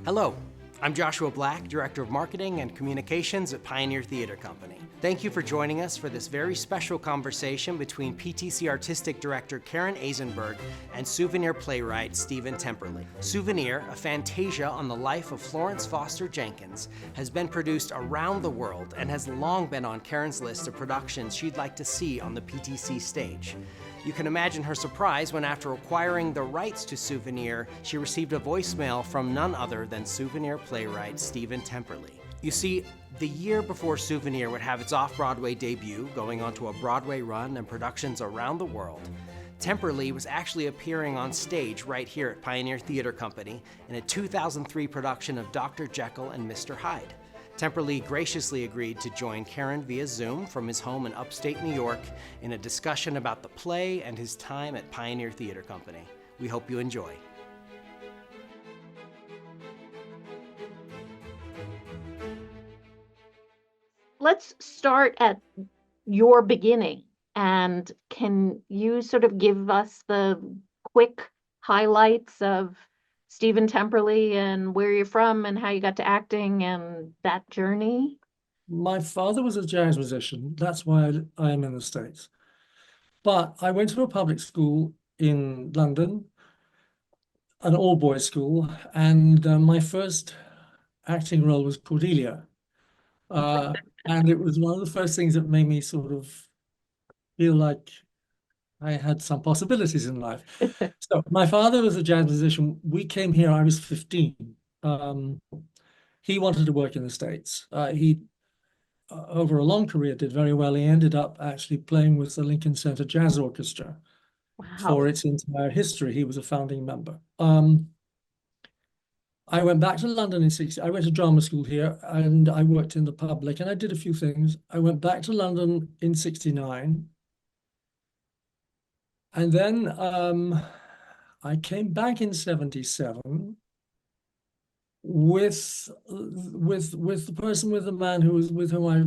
Hello, I'm Joshua Black, Director of Marketing and Communications at Pioneer Theatre Company. Thank you for joining us for this very special conversation between PTC Artistic Director Karen Azenberg and Souvenir playwright Stephen Temperley. Souvenir, a Fantasia on the life of Florence Foster Jenkins, has been produced around the world and has long been on Karen's list of productions she'd like to see on the PTC stage. You can imagine her surprise when, after acquiring the rights to Souvenir, she received a voicemail from none other than Souvenir playwright Stephen Temperley. You see, the year before Souvenir would have its off-Broadway debut, going on to a Broadway run and productions around the world, Temperley was actually appearing on stage right here at Pioneer Theatre Company in a 2003 production of Dr. Jekyll and Mr. Hyde. Temperley graciously agreed to join Karen via Zoom from his home in upstate New York in a discussion about the play and his time at Pioneer Theatre Company. We hope you enjoy. Let's start at your beginning. And can you sort of give us the quick highlights of Stephen Temperley and where you're from and how you got to acting and that journey? My father was a jazz musician. That's why I am in the States. But I went to a public school in London, an all-boys school, and my first acting role was Cordelia. And it was one of the first things that made me sort of feel like I had some possibilities in life. So my father was a jazz musician. We came here, I was 15. He wanted to work in the States. He over a long career, did very well. He ended up actually playing with the Lincoln Center Jazz Orchestra for its entire history. He was a founding member. I went back to London in 60. I went to drama school here and I worked in the public and I did a few things. I went back to London in 69. And then I came back in 77 with the man with whom I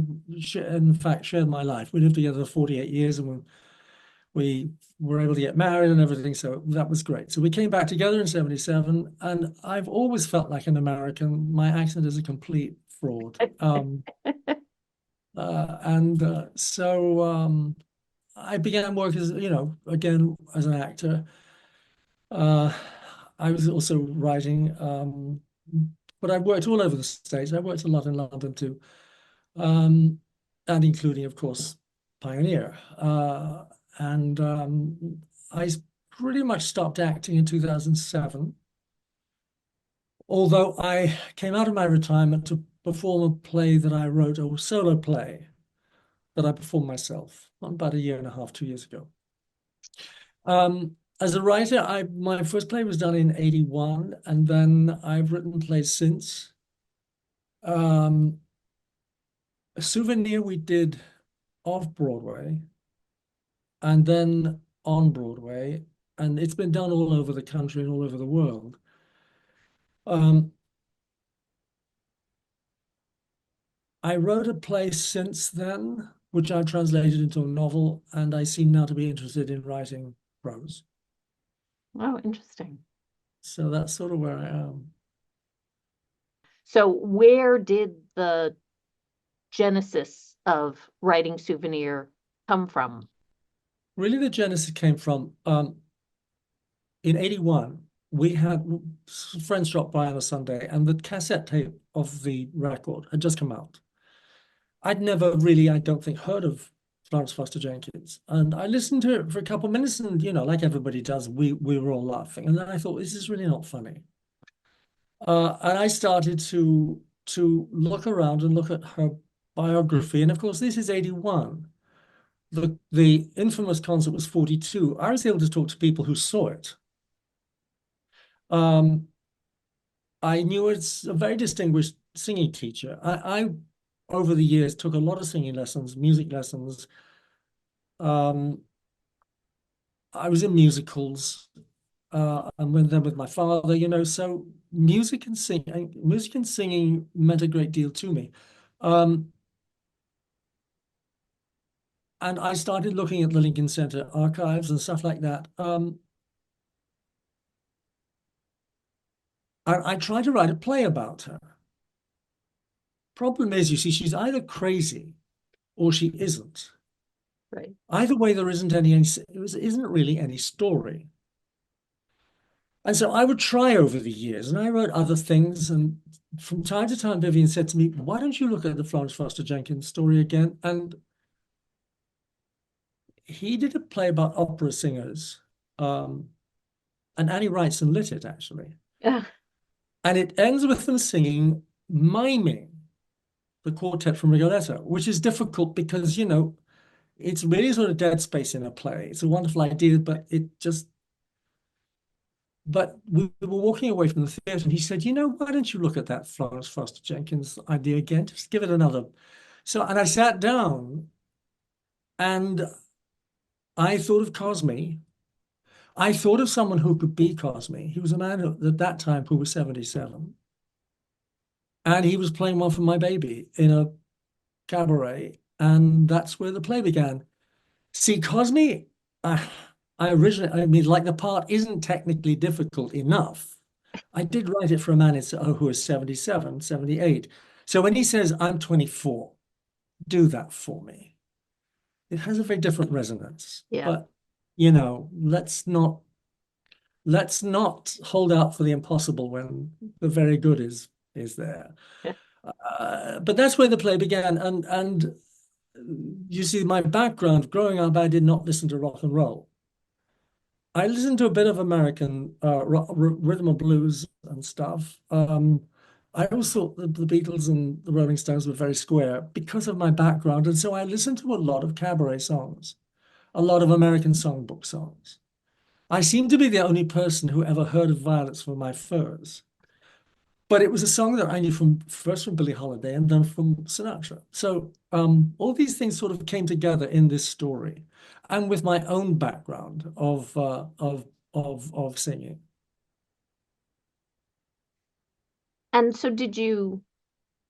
in fact shared my life. We lived together 48 years and we were able to get married and everything, so that was great. So we came back together in 77 and I've always felt like an American. My accent is a complete fraud. So I began work as, again, as an actor. I was also writing, but I worked all over the States. I worked a lot in London too, and including, of course, Pioneer. I pretty much stopped acting in 2007, although I came out of my retirement to perform a play that I wrote, a solo play that I performed myself about a year and a half, 2 years ago. As a writer, my first play was done in 81, and then I've written plays since. A Souvenir we did off-Broadway, and then on Broadway, and it's been done all over the country and all over the world. I wrote a play since then, which I translated into a novel, and I seem now to be interested in writing prose. Oh, interesting. So that's sort of where I am. So where did the genesis of writing Souvenir come from? Really, the genesis came from, in 81, we had friends dropped by on a Sunday, and the cassette tape of the record had just come out. I'd never really, I don't think, heard of Florence Foster Jenkins. And I listened to it for a couple of minutes and, like everybody does, we were all laughing. And then I thought, this is really not funny. And I started to look around and look at her biography. And of course, this is 81. The infamous concert was 42. I was able to talk to people who saw it. I knew it's a very distinguished singing teacher. I over the years, took a lot of singing lessons, music lessons. I was in musicals, and went there with my father, so music and singing meant a great deal to me. And I started looking at the Lincoln Center archives and stuff like that. I tried to write a play about her. Problem is, you see, she's either crazy or she isn't. Right. Either way, there isn't really any story. And so I would try over the years, and I wrote other things. And from time to time, Vivian said to me, "Why don't you look at the Florence Foster Jenkins story again?" And he did a play about opera singers, and Annie writes and lit it actually. Yeah. And it ends with them singing, miming the quartet from Rigoletto, which is difficult because, it's really sort of dead space in a play. It's a wonderful idea, but we were walking away from the theatre and he said, why don't you look at that Florence Foster Jenkins idea again? Just give it another. And I sat down and I thought of Cosme. I thought of someone who could be Cosme. He was a man at that time who was 77. And he was playing One for My Baby in a cabaret. And that's where the play began. See, Cosme, I mean, like the part isn't technically difficult enough. I did write it for a man who was 77, 78. So when he says, I'm 24, do that for me. It has a very different resonance. Yeah. But, let's not hold out for the impossible when the very good is there. But that's where the play began. And you see, my background growing up, I did not listen to rock and roll. I listened to a bit of American rhythm and blues and stuff. I always thought that the Beatles and the Rolling Stones were very square because of my background. And so I listened to a lot of cabaret songs, a lot of American songbook songs. I seem to be the only person who ever heard of Violets for My Furs. But it was a song that I knew first from Billie Holiday and then from Sinatra. So all these things sort of came together in this story, and with my own background of singing. And so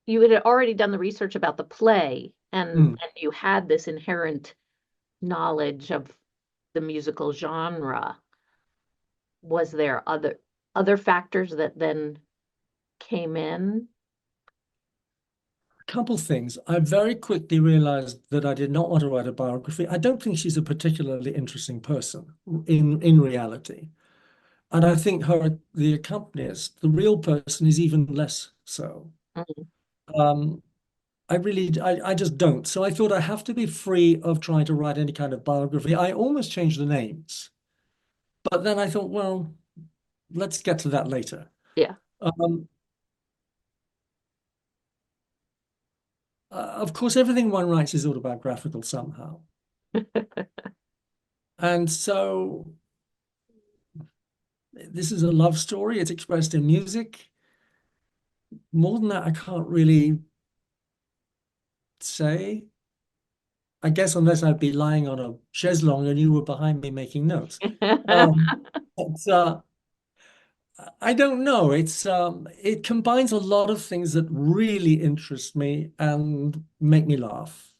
you had already done the research about the play and you had this inherent knowledge of the musical genre. Was there other factors that then came in? A couple things. I very quickly realized that I did not want to write a biography. I don't think she's a particularly interesting person in reality. And I think the accompanist, the real person, is even less so. Mhm. I just don't. So I thought I have to be free of trying to write any kind of biography. I almost changed the names, but then I thought, well, let's get to that later. Yeah. Of course, everything one writes is autobiographical somehow. And so this is a love story. It's expressed in music. More than that, I can't really say. I guess unless I'd be lying on a chaise-longue and you were behind me making notes. But I don't know. It combines a lot of things that really interest me and make me laugh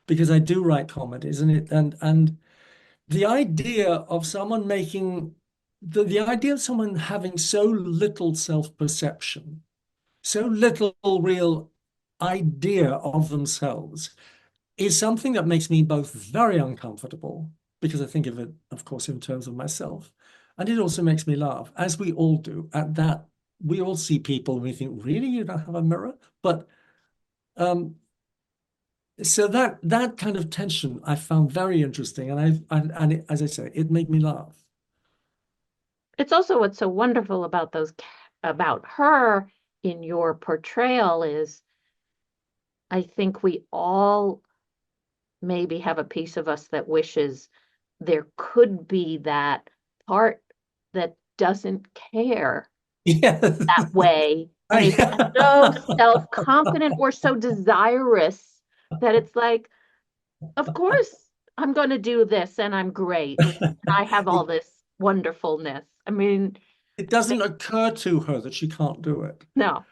because I do write comedies and the idea of someone making the idea of someone having so little self-perception, so little real idea of themselves is something that makes me both very uncomfortable because I think of it, of course, in terms of myself. And it also makes me laugh, as we all do. At that, we all see people and we think, really, you don't have a mirror? But so that kind of tension I found very interesting. And as I say, it made me laugh. It's also what's so wonderful about about her in your portrayal is I think we all maybe have a piece of us that wishes there could be that part that doesn't care Yeah. that way and is so self-confident or so desirous that it's like, of course I'm going to do this and I'm great. I have all this wonderfulness. I mean, It doesn't occur to her that she can't do it. no.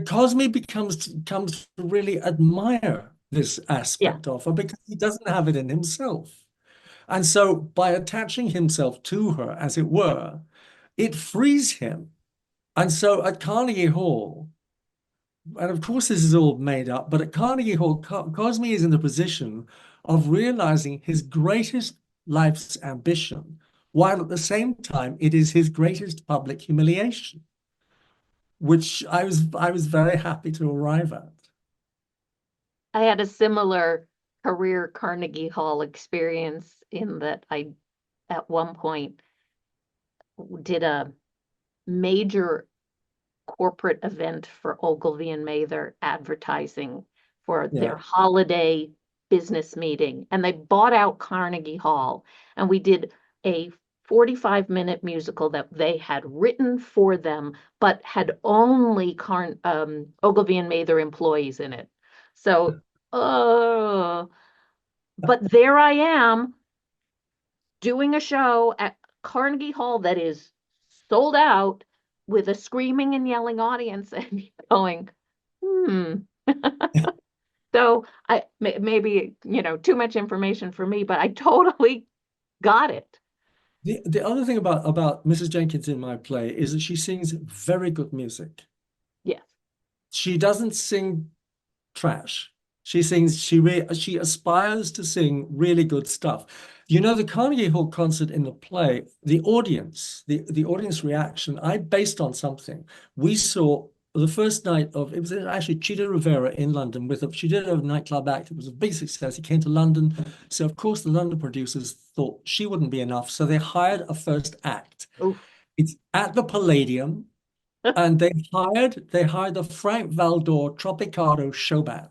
Cosme comes to really admire this Yeah. aspect of her because he doesn't have it in himself. And so by attaching himself to her, as it were, it frees him And so at Carnegie Hall, and of course this is all made up, but at Carnegie Hall, Cosme is in the position of realizing his greatest life's ambition, while at the same time it is his greatest public humiliation, which I was very happy to arrive at. I had a similar career Carnegie Hall experience in that I, at one point, did a major corporate event for Ogilvy and Mather advertising for Yeah. their holiday business meeting. And they bought out Carnegie Hall. And we did a 45-minute musical that they had written for them, but had only Ogilvy and Mather employees in it. So, but there I am doing a show at Carnegie Hall that is sold out with a screaming and yelling audience and going, hmm. So maybe, too much information for me, but I totally got it. The other thing about Mrs. Jenkins in my play is that she sings very good music. Yes. She doesn't sing trash. She aspires to sing really good stuff. The Carnegie Hall concert in the play, the audience reaction, I based on something. We saw the first night it was actually Chita Rivera in London she did a nightclub act. It was a big success. He came to London. So of course the London producers thought she wouldn't be enough. So they hired a first act. Oof. It's at the Palladium. And they hired the Frank Valdor Tropicado show band,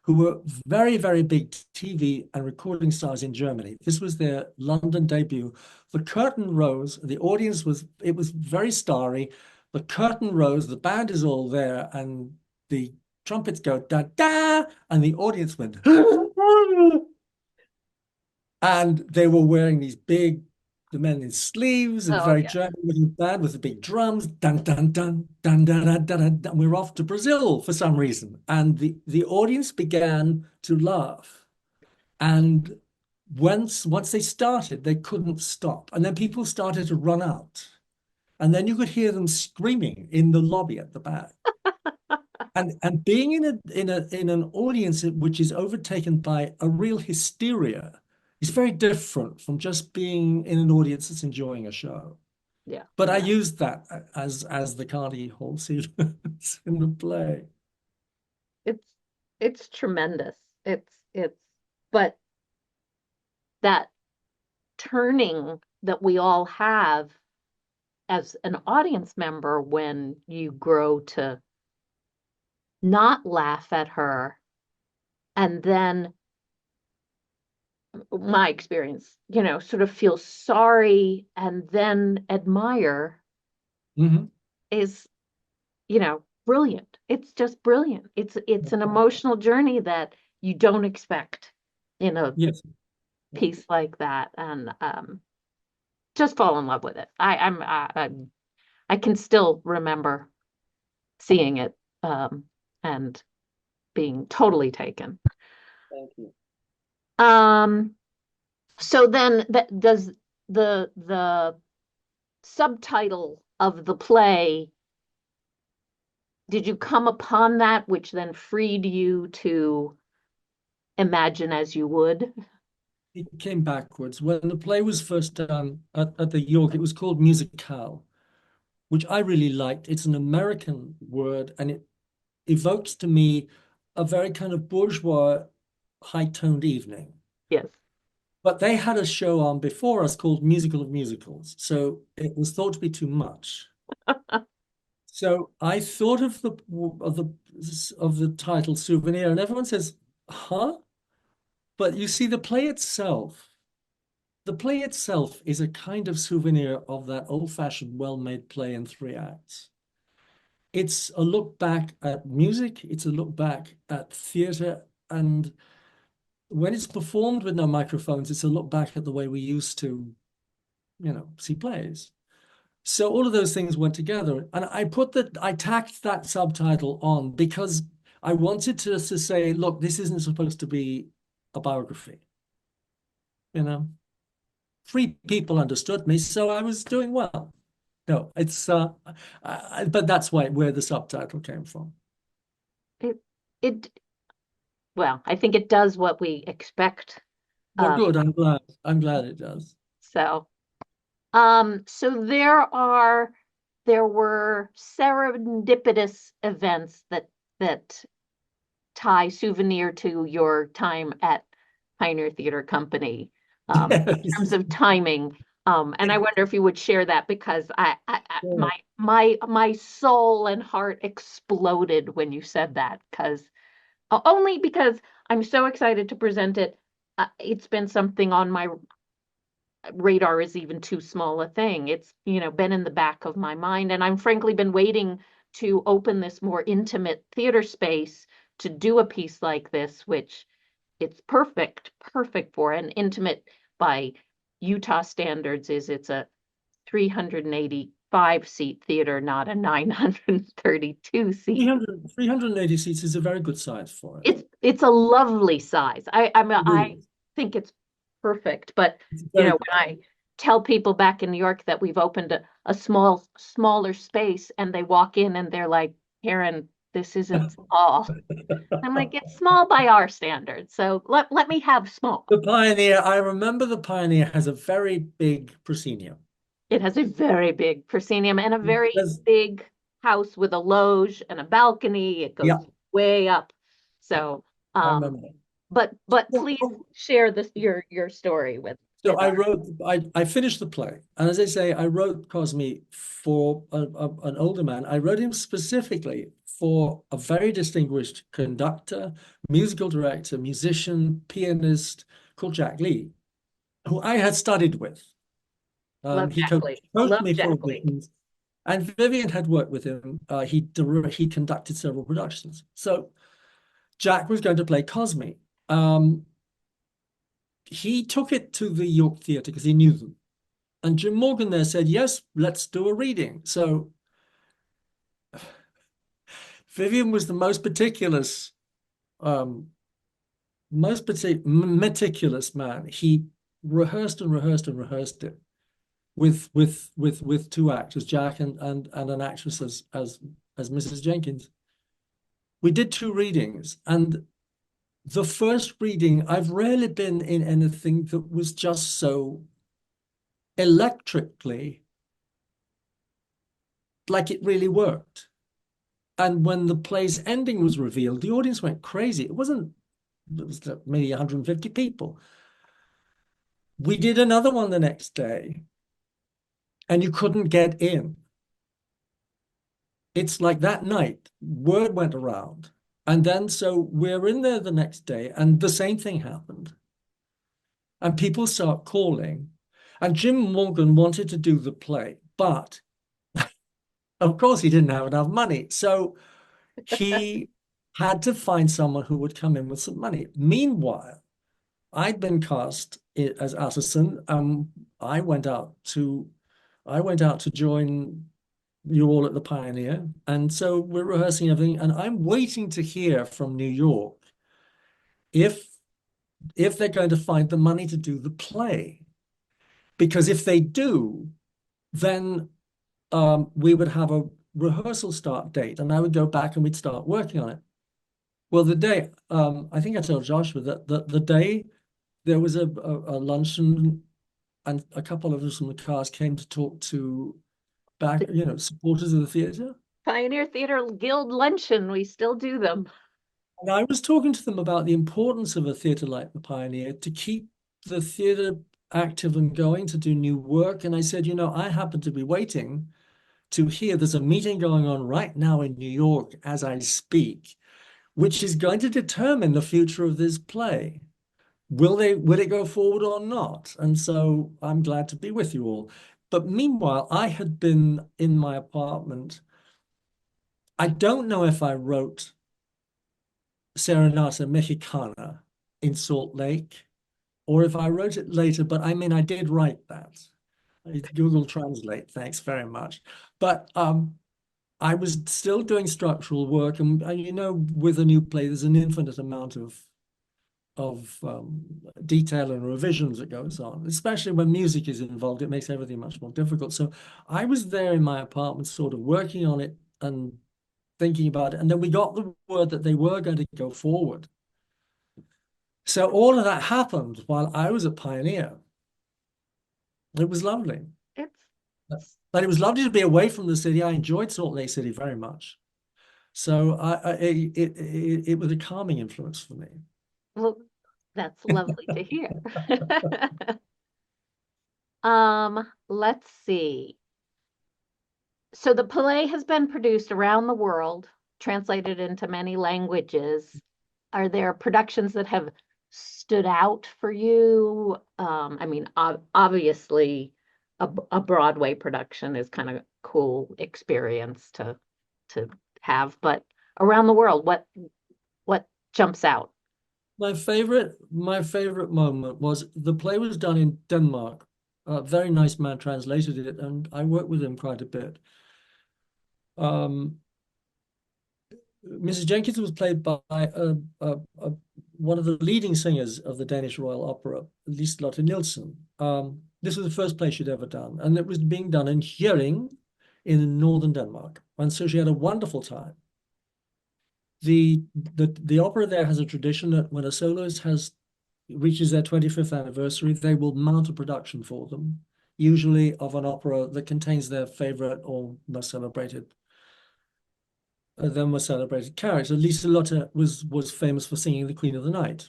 who were very, very big TV and recording stars in Germany. This was their London debut. The curtain rose, it was very starry. The curtain rose, the band is all there, and the trumpets go da da, and the audience went, and they were wearing these the men in sleeves, and very Yeah. German looking band with the big drums, dun dun dun dun dun dun dun dun. We're off to Brazil for some reason, and the audience began to laugh, and once they started, they couldn't stop, and then people started to run out, and then you could hear them screaming in the lobby at the back. And being in an audience which is overtaken by a real hysteria is very different from just being in an audience that's enjoying a show. Yeah. But I used that as the Carnegie Hall sequence in the play. It's tremendous. But that turning that we all have as an audience member when you grow to not laugh at her, and then my experience, sort of feel sorry and then admire Mhm. is, brilliant. It's just brilliant. It's an emotional journey that you don't expect in a Yes. piece like that, and just fall in love with it. I can still remember seeing it and being totally taken. Thank you. So then does the subtitle of the play, did you come upon that which then freed you to imagine as you would? It came backwards. When the play was first done at the York, it was called musicale, which I really liked. It's an American word, and it evokes to me a very kind of bourgeois, high-toned evening. Yes. But they had a show on before us called Musical of Musicals, so it was thought to be too much. So I thought of the title Souvenir, and everyone says, "Huh?" But you see, the play itself is a kind of souvenir of that old-fashioned, well-made play in 3 acts. It's a look back at music, it's a look back at theatre, and when it's performed with no microphones, it's a look back at the way we used to, see plays. So all of those things went together, and I tacked that subtitle on because I wanted to say, look, this isn't supposed to be a biography. 3 people understood me, so I was doing well. No, it's but that's where the subtitle came from. It, it, well, I think it does what we expect. Well, Um, good. I'm glad. I'm glad it does. so, so there were serendipitous events that tie Souvenir to your time at Pioneer Theater Company, in terms Yes. of timing. And I wonder if you would share that because Yeah. my soul and heart exploded when you said that because only because I'm so excited to present it. It's been something on my radar is even too small a thing. It's, been in the back of my mind. And I'm frankly been waiting to open this more intimate theater space to do a piece like this, which it's perfect for. And intimate by Utah standards is it's a 385 seat theater, not a 932 seat. 380 seats is a very good size for it. It's a lovely size. It I is. think it's perfect. But It's when very good. I tell people back in New York that we've opened a smaller space and they walk in and they're like, Karen, this isn't small. I'm like, it's small by our standards. So let me have small. The Pioneer, I remember the Pioneer has a very big proscenium. It has a very big proscenium and a very There's, big house with a loge and a balcony. It goes yeah, way up. So, I um, remember. but So, please share this your story so with I our wrote, I finished the play, and as I say, I wrote Cosme for an older man. I wrote him specifically for a very distinguished conductor, musical director, musician, pianist called Jack Lee, who I had studied with. love He Jack Lee. coached Love me for Jack Lee. auditions, and Vivian had worked with him. He conducted several productions. So Jack was going to play Cosme. Um, he took it to the York Theatre because he knew them. And Jim Morgan there said, yes, let's do a reading. So Vivian was the um, meticulous man. He rehearsed and rehearsed and rehearsed it with two actors, Jack and an actress as Mrs. Jenkins. We did two readings, and the first reading, I've rarely been in anything that was just so electrically like it really worked. And when the play's ending was revealed, the audience went crazy. It was maybe 150 people. We did another one the next day, and you couldn't get in. It's like that night, word went around. And then so we're in there the next day, and the same thing happened. And people start calling. And Jim Morgan wanted to do the play, but of course he didn't have enough money. So he had to find someone who would come in with some money. Meanwhile, I'd been cast as Utterson. I went out to join you all at the Pioneer, and so we're rehearsing everything. And I'm waiting to hear from New York if they're going to find the money to do the play, because if they do, then we would have a rehearsal start date, and I would go back and we'd start working on it. Well, the day I think I told Joshua that the day there was a luncheon, and a couple of us from the cast came to talk to supporters of the theatre. Pioneer Theater Guild luncheon. We still do them. And I was talking to them about the importance of a theatre like the Pioneer to keep the theatre active and going to do new work. And I said, I happen to be waiting to hear there's a meeting going on right now in New York as I speak, which is going to determine the future of this play. Will it go forward or not? And so I'm glad to be with you all. But meanwhile, I had been in my apartment. I don't know if I wrote Serenata Mexicana in Salt Lake or if I wrote it later, but I mean, I did write that. Google Translate, thanks very much. But I was still doing structural work, and with a new play, there's an infinite amount of detail and revisions that goes on, especially when music is involved. It makes everything much more difficult. So I was there in my apartment, sort of working on it and thinking about it. And then we got the word that they were going to go forward. So all of that happened while I was at Pioneer. It was lovely. It's But it was lovely to be away from the city. I enjoyed Salt Lake City very much. So it was a calming influence for me. well, that's lovely to hear. Let's see. So the play has been produced around the world, translated into many languages. Are there productions that have stood out for you? I mean, obviously, a Broadway production is kind of cool experience to have, but around the world, what jumps out? My favorite moment was the play was done in Denmark. A very nice man translated it, and I worked with him quite a bit. Mrs. Jenkins was played by one of the leading singers of the Danish Royal Opera, Liselotte Nielsen. This was the first play she'd ever done, and it was being done in Hjørring in northern Denmark. And so she had a wonderful time. The opera there has a tradition that when a soloist reaches their 25th anniversary, they will mount a production for them, usually of an opera that contains their favorite or most celebrated character. Liselotte was famous for singing the Queen of the Night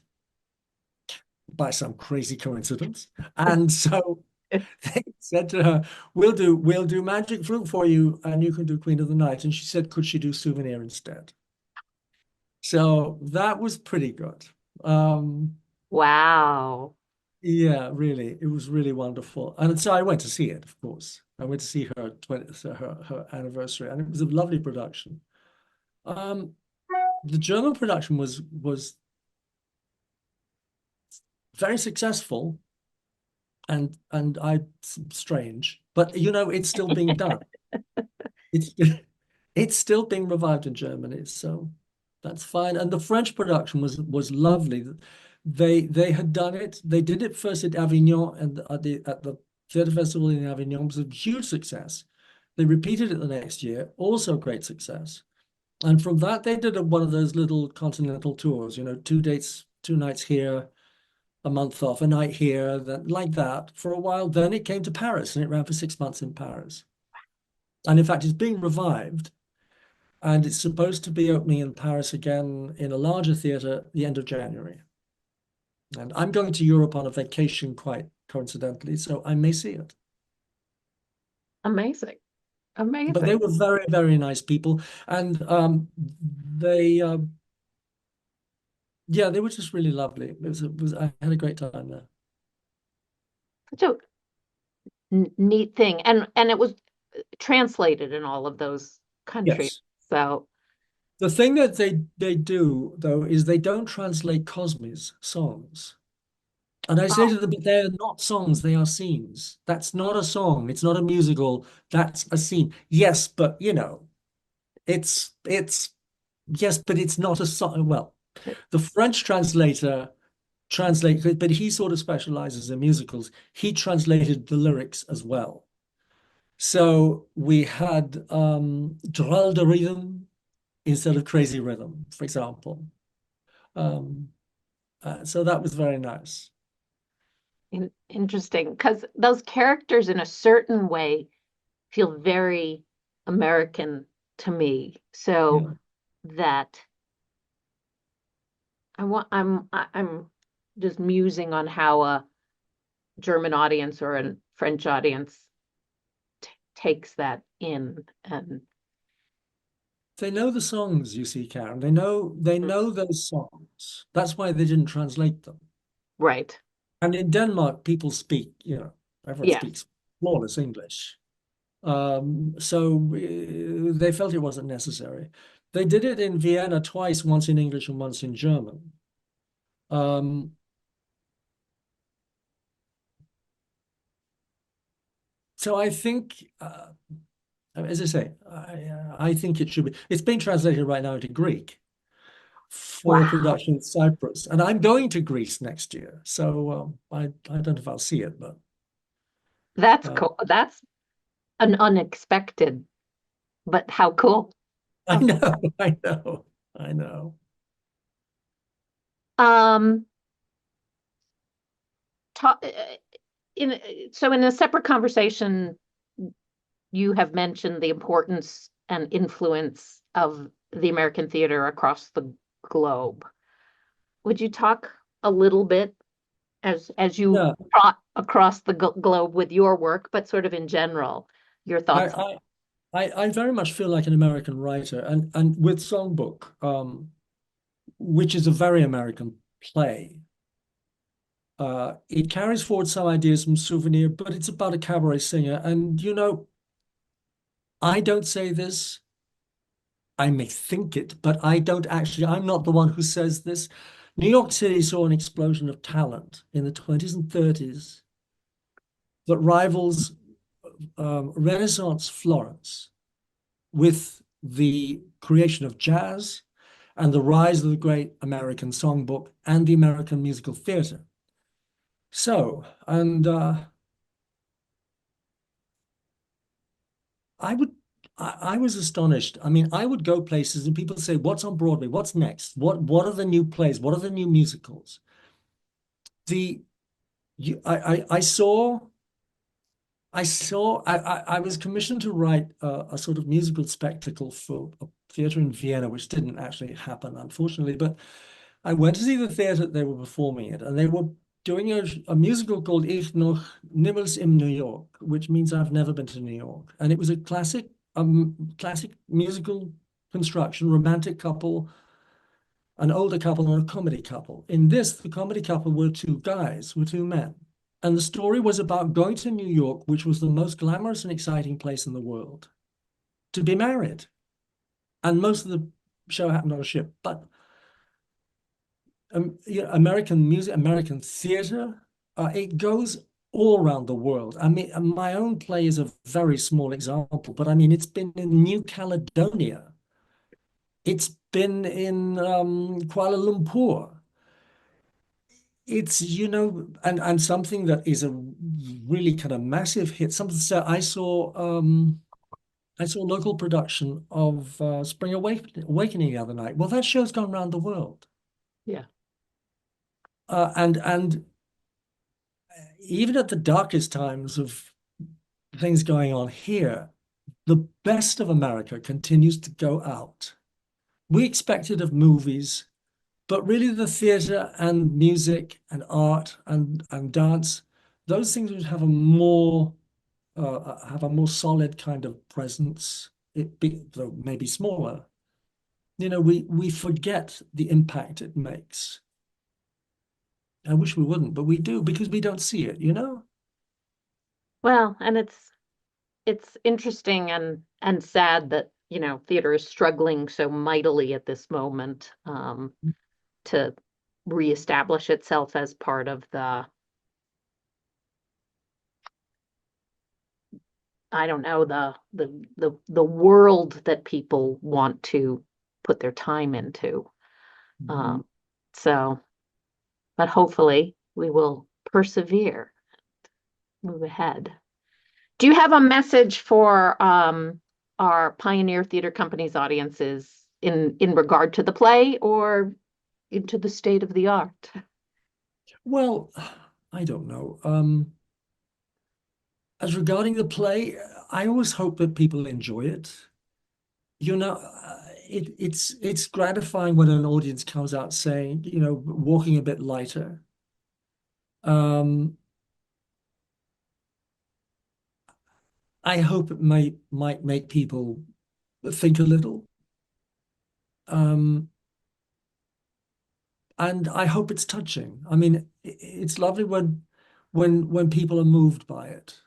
by some crazy coincidence. And so they said to her, we'll do Magic Flute for you, and you can do Queen of the Night. And she said, could she do Souvenir instead? So that was pretty good. Wow. Yeah, really, it was really wonderful. And so I went to see it, of course. I went to see her her anniversary, and it was a lovely production. The German production was very successful and strange, but it's still being done. It's still being revived in Germany, so that's fine. And the French production was lovely. They had done it. They did it first at Avignon and at the theatre festival in Avignon. It was a huge success. They repeated it the next year, also great success. And from that, they did one of those little continental tours, 2 dates, 2 nights here, a month off, a night here, like that for a while. Then it came to Paris, and it ran for 6 months in Paris. And in fact, it's being revived, and it's supposed to be opening in Paris again in a larger theatre at the end of January. And I'm going to Europe on a vacation quite coincidentally, so I may see it. Amazing. But they Amazing. were very, very nice people. And they yeah, they were just really lovely. I had a great time there. Such a neat thing. And it was translated in all of those countries. Yes. So The thing that they do, though, is they don't translate Cosme's songs. And I say to them, they're not songs, they are scenes. That's not a song. It's not a musical. That's a scene. Yes, but it's yes, but it's not a song. Well, the French translator but he sort of specializes in musicals. He translated the lyrics as well. So we had drôle de rhythm instead of crazy rhythm, for example. So that was very nice. interesting, because those characters in a certain way feel very American to me. So that I'm just musing on how a German audience or a French audience takes that in. And They know the songs, you see, Karen. They know those songs. That's why they didn't translate them. right. And in Denmark, people speak, everyone Yes. speaks flawless English. So they felt it wasn't necessary. They did it in Vienna twice, once in English and once in German. So I think, as I say, I think it should be. It's being translated right now into Greek. for a Wow, production in Cyprus. And I'm going to Greece next year. So I don't know if I'll see it, but that's uh, cool. That's an unexpected, but how cool. I Oh. know, I know, I know. Um, ta in so in a separate conversation, you have mentioned the importance and influence of the American theater across the globe. Would you talk a little bit as you Yeah, trot across the globe with your work, but sort of in general, your I, thoughts? I, I very much feel like an American writer, and with Songbook, which is a very American play. It carries forward some ideas from Souvenir, but it's about a cabaret singer. And I don't say this. I may think it, but I don't actually. I'm not the one who says this. New York City saw an explosion of talent in the 20s and 30s that rivals Renaissance Florence with the creation of jazz and the rise of the great American songbook and the American musical theater. So, and I would, I was astonished. I mean, I would go places and people say, "What's on Broadway? What's next? What are the new plays? What are the new musicals?" The I saw. I was commissioned to write a sort of musical spectacle for a theater in Vienna, which didn't actually happen, unfortunately. But I went to see the theater they were performing it, and they were doing a musical called Ich noch niemals in New York, which means I've never been to New York. And it was a classic musical construction, romantic couple, an older couple, and a comedy couple. In this, the comedy couple were two guys, were two men. And the story was about going to New York, which was the most glamorous and exciting place in the world, to be married. And most of the show happened on a ship. But American music, American theater, it goes all around the world. I mean, my own play is a very small example, but I mean, it's been in New Caledonia. It's been in Kuala Lumpur. It's, and something that is a really kind of massive hit. Something so I saw a local production of Awakening the other night. Well, that show's gone around the world. Yeah. And even at the darkest times of things going on here, the best of America continues to go out. We expect it of movies, but really the theater and music and art and dance, those things would have a more solid kind of presence. Though maybe smaller. We forget the impact it makes. I wish we wouldn't, but we do because we don't see it. Well, and it's interesting and sad that, theater is struggling so mightily at this moment, to reestablish itself as part of I don't know, the world that people want to put their time into. Mhm. Um, so, but hopefully we will persevere, move ahead. Do you have a message for our Pioneer Theater Company's audiences in regard to the play or into the state of the art? Well, I don't know. As regarding the play, I always hope that people enjoy it. It's gratifying when an audience comes out saying, walking a bit lighter. Um, I hope it might make people think a little. Um, and I hope it's touching. I mean, it's lovely when people are moved by it.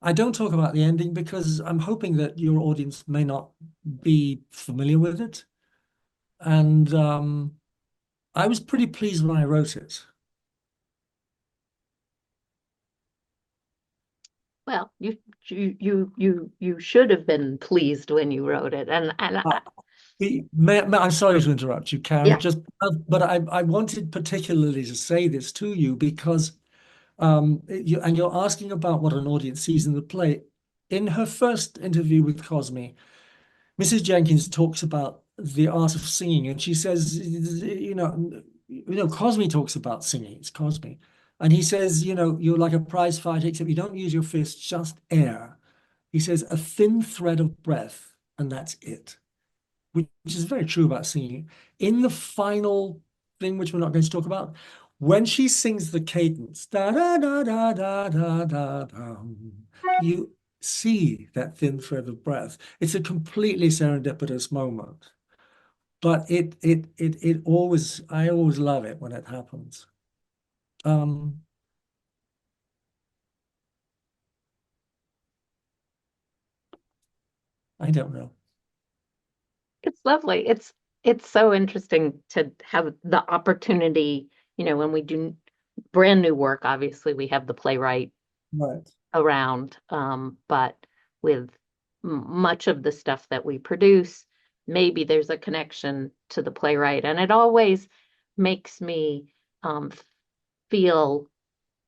I don't talk about the ending because I'm hoping that your audience may not be familiar with it. And I was pretty pleased when I wrote it. Well, you should have been pleased when you wrote it, and Uh, I'm sorry to interrupt you, Karen. Yeah. Just, but I wanted particularly to say this to you because you're asking about what an audience sees in the play. In her first interview with Cosme, Mrs. Jenkins talks about the art of singing, and she says, Cosme talks about singing. It's Cosme, and he says, you're like a prize fighter, except you don't use your fists, just air. He says, a thin thread of breath, and that's it, which is very true about singing. In the final thing, which we're not going to talk about, when she sings the cadence, da da da da da da da da, you see that thin thread of breath. It's a completely serendipitous moment, but it always, I always love it when it happens. Um, I don't know. It's lovely. It's so interesting to have the opportunity, when we do brand new work, obviously we have the Playwright Right. around, but with much of the stuff that we produce, maybe there's a connection to the Playwright, and it always makes me feel,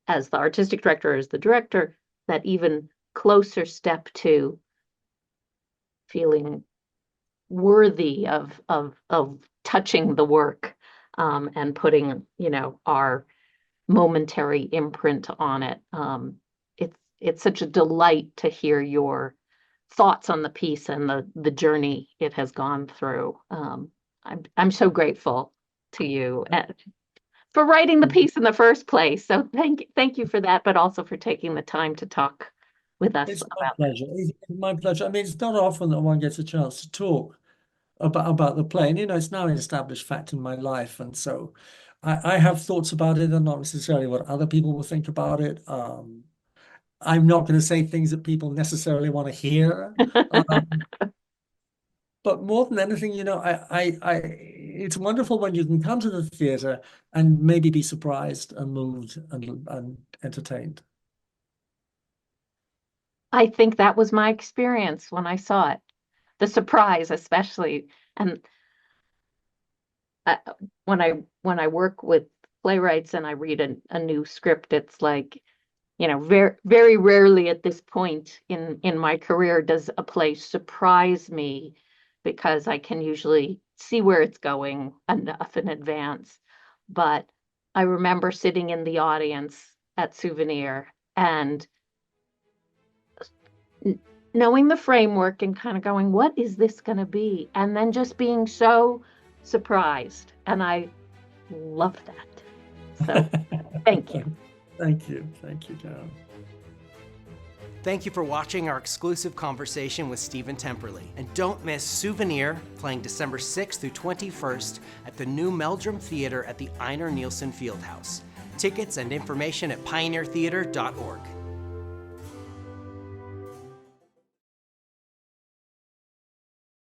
as the artistic director, as the director, that even closer step to feeling worthy of touching the work, and putting, our momentary imprint on it. It's such a delight to hear your thoughts on the piece and the journey it has gone through. I'm so grateful to you for writing the piece in the first place. So thank you for that, but also for taking the time to talk with us It's my about this. pleasure. It's my pleasure. I mean, it's not often that one gets a chance to talk about the play. And, it's now an established fact in my life. And so I have thoughts about it and not necessarily what other people will think about it. I'm not going to say things that people necessarily want to hear. But more than anything, it's wonderful when you can come to the theater and maybe be surprised and moved and entertained. I think that was my experience when I saw it. The surprise, especially, and uh, when I work with playwrights and I read a new script, it's like, very very rarely at this point in my career does a play surprise me, because I can usually see where it's going enough in advance. But I remember sitting in the audience at Souvenir and knowing the framework and kind of going, what is this going to be? And then just being so surprised. And I love that. So thank you. Thank you. Thank you, Karen. Thank you for watching our exclusive conversation with Stephen Temperley. And don't miss Souvenir, playing December 6th through 21st at the new Meldrum Theater at the Einar Nielsen Fieldhouse. Tickets and information at pioneertheater.org.